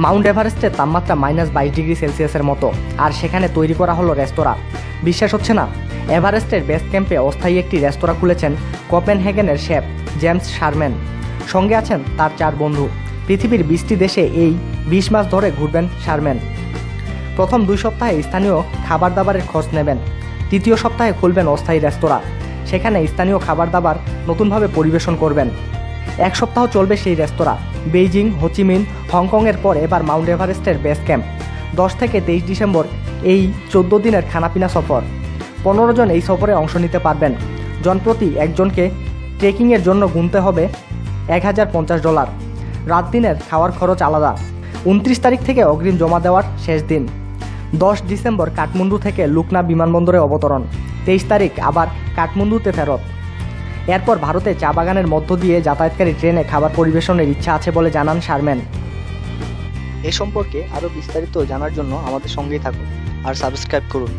Mount এভারেস্টের তাপমাত্রা -22°C মতো, আর সেখানে তৈরি করা হলো রেস্তোরাঁ। বিশ্বাস হচ্ছে না? এভারেস্টের বেস ক্যাম্পে অস্থায়ী একটি রেস্তোরাঁ খুলেছেন কোপেনহেগেনের শেফ জেমস শারম্যান। সঙ্গে আছেন তার 4 বন্ধু। পৃথিবীর 20টি দেশে এই 20 মাস ধরে ঘুরবেন শারম্যান। প্রথম 2 সপ্তাহে স্থানীয় খাবার দাবারের খোঁজ নেবেন। তৃতীয় সপ্তাহে খুলবেন অস্থায়ী রেস্তোরাঁ। সেখানে স্থানীয় খাবার দাবার নতুনভাবে পরিবেশন করবেন। 1 সপ্তাহ চলবে সেই রেস্তোরাঁ। বেইজিং, হোচিমিন, হংকংয়ের পর এবার মাউন্ট এভারেস্টের বেস ক্যাম্প। 10 থেকে 23 ডিসেম্বর এই 14 দিনের খানাপিনা সফর। 15 জন এই সফরে অংশ নিতে পারবেন। জনপ্রতি একজনকে ট্রেকিংয়ের জন্য গুনতে হবে $1050। রাত দিনের খাওয়ার খরচ আলাদা। 29 তারিখ থেকে অগ্রিম জমা দেওয়ার শেষ দিন। 10 ডিসেম্বর কাঠমান্ডু থেকে লুকনা বিমানবন্দরে অবতরণ। 23 তারিখ আবার কাঠমান্ডুতে ফেরত। এরপর ভারতে চা বাগানের মধ্য দিয়ে যাতায়াতকারী ট্রেনে খাবার পরিবেশনের ইচ্ছা আছে বলে জানান শারম্যান। এ সম্পর্কে আরও বিস্তারিত জানার জন্য আমাদের সঙ্গেই থাকুন আর সাবস্ক্রাইব করুন।